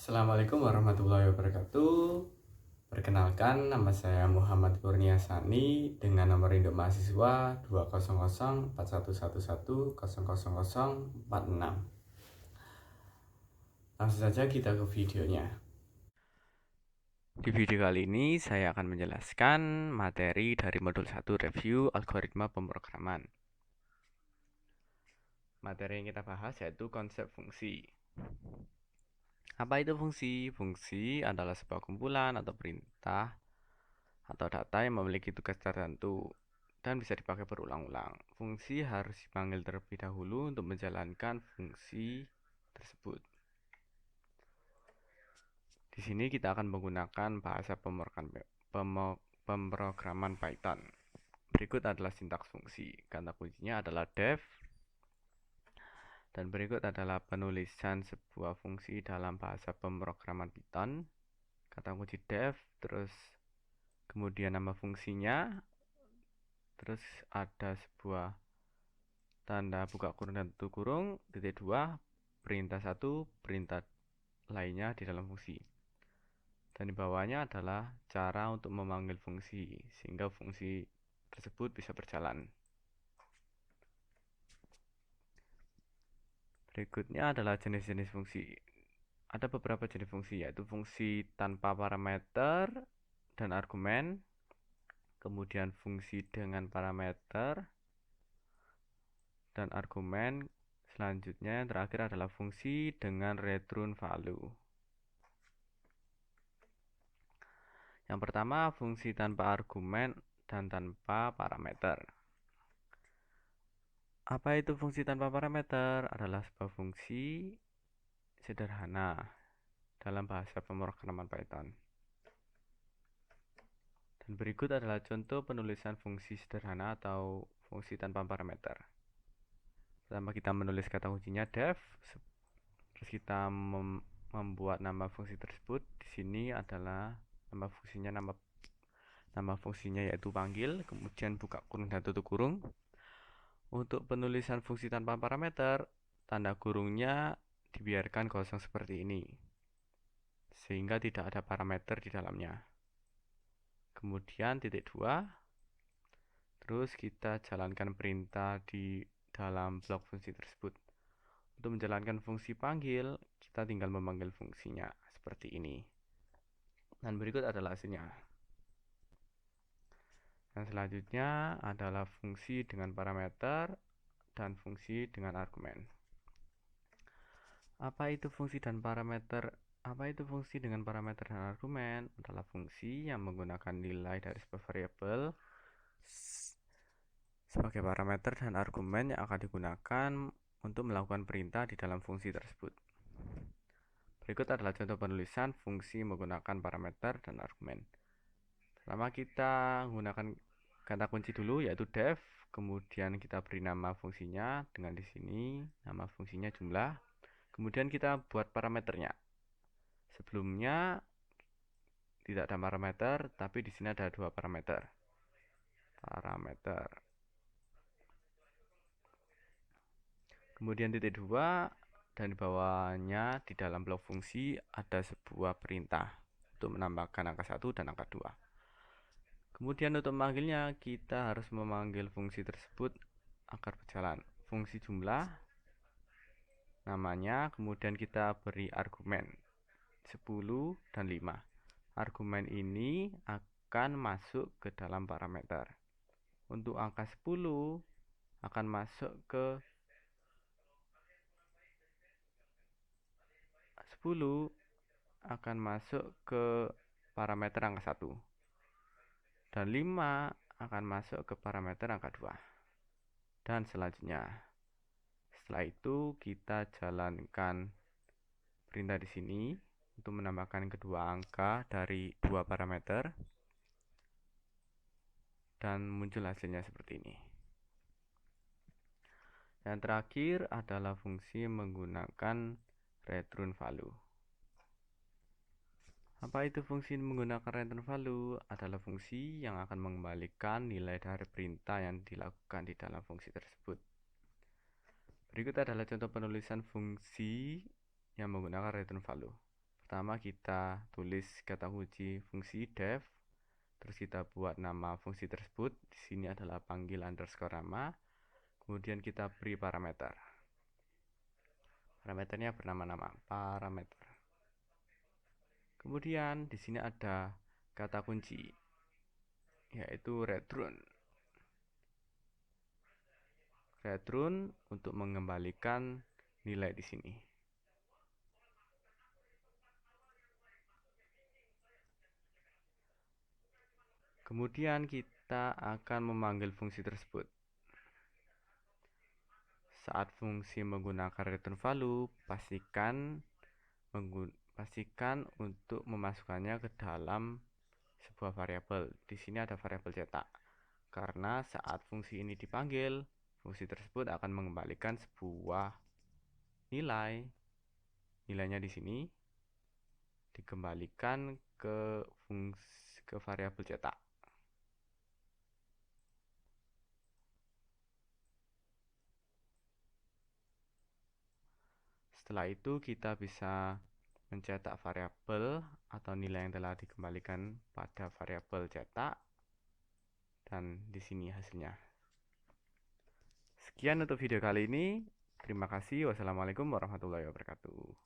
Assalamualaikum warahmatullahi wabarakatuh. Perkenalkan, nama saya Muhammad Kurnia Sani dengan nomor induk mahasiswa 2004111000046. Langsung saja kita ke videonya. Di video kali ini saya akan menjelaskan materi dari modul 1 review algoritma pemrograman. Materi yang kita bahas yaitu konsep fungsi. Apa itu fungsi? Fungsi adalah sebuah kumpulan atau perintah atau data yang memiliki tugas tertentu dan bisa dipakai berulang-ulang. Fungsi harus dipanggil terlebih dahulu untuk menjalankan fungsi tersebut. Di sini kita akan menggunakan bahasa pemrograman Python. Berikut adalah sintaks fungsi. Kata kuncinya adalah def. Dan berikut adalah penulisan sebuah fungsi dalam bahasa pemrograman Python. Kata kunci def, terus kemudian nama fungsinya, terus ada sebuah tanda buka kurung dan tutup kurung, titik 2, perintah 1, perintah lainnya di dalam fungsi. Dan di bawahnya adalah cara untuk memanggil fungsi, sehingga fungsi tersebut bisa berjalan. Berikutnya adalah jenis-jenis fungsi. Ada beberapa jenis fungsi, yaitu fungsi tanpa parameter dan argumen, kemudian fungsi dengan parameter dan argumen. Selanjutnya yang terakhir adalah fungsi dengan return value. Yang pertama, fungsi tanpa argumen dan tanpa parameter. Apa itu fungsi tanpa parameter? Adalah sebuah fungsi sederhana dalam bahasa pemrograman Python. Dan berikut adalah contoh penulisan fungsi sederhana atau fungsi tanpa parameter. Pertama kita menulis kata kuncinya def, terus kita membuat nama fungsi tersebut. Di sini adalah nama fungsinya yaitu panggil, kemudian buka kurung dan tutup kurung. Untuk penulisan fungsi tanpa parameter, tanda kurungnya dibiarkan kosong seperti ini, sehingga tidak ada parameter di dalamnya. Kemudian titik 2, terus kita jalankan perintah di dalam blok fungsi tersebut. Untuk menjalankan fungsi panggil, kita tinggal memanggil fungsinya seperti ini. Dan berikut adalah hasilnya. Dan selanjutnya adalah fungsi dengan parameter dan fungsi dengan argumen. Apa itu fungsi dan parameter? Apa itu fungsi dengan parameter dan argumen? Adalah fungsi yang menggunakan nilai dari sebuah variabel sebagai parameter dan argumen yang akan digunakan untuk melakukan perintah di dalam fungsi tersebut. Berikut adalah contoh penulisan fungsi menggunakan parameter dan argumen. Pertama kita menggunakan kata kunci dulu yaitu def, kemudian kita beri nama fungsinya dengan di sini nama fungsinya jumlah. Kemudian kita buat parameternya. Sebelumnya tidak ada parameter, tapi di sini ada dua parameter. Kemudian titik 2, dan di bawahnya di dalam blok fungsi ada sebuah perintah untuk menambahkan angka 1 dan angka 2. Kemudian untuk memanggilnya, kita harus memanggil fungsi tersebut agar berjalan. Fungsi jumlah, namanya, kemudian kita beri argumen 10 dan 5. Argumen ini akan masuk ke dalam parameter. Untuk angka 10 akan masuk ke parameter angka 1. Dan 5 akan masuk ke parameter angka 2. Dan selanjutnya. Setelah itu kita jalankan perintah di sini untuk menambahkan kedua angka dari dua parameter. Dan muncul hasilnya seperti ini. Yang terakhir adalah fungsi menggunakan return value. Apa itu fungsi menggunakan return value? Adalah fungsi yang akan mengembalikan nilai dari perintah yang dilakukan di dalam fungsi tersebut. Berikut adalah contoh penulisan fungsi yang menggunakan return value. Pertama kita tulis kata kunci fungsi def, terus kita buat nama fungsi tersebut. Di sini adalah panggil underscore nama. Kemudian kita beri parameter. Parameternya bernama nama parameter. Kemudian di sini ada kata kunci yaitu return. Return untuk mengembalikan nilai di sini. Kemudian kita akan memanggil fungsi tersebut. Saat fungsi menggunakan return value, pastikan untuk memasukkannya ke dalam sebuah variabel. Di sini ada variabel cetak. Karena saat fungsi ini dipanggil, fungsi tersebut akan mengembalikan sebuah nilai. Nilainya di sini dikembalikan ke variabel cetak. Setelah itu kita bisa mencetak variabel atau nilai yang telah dikembalikan pada variabel cetak, dan di sini hasilnya. Sekian untuk video kali ini. Terima kasih. Wassalamualaikum warahmatullahi wabarakatuh.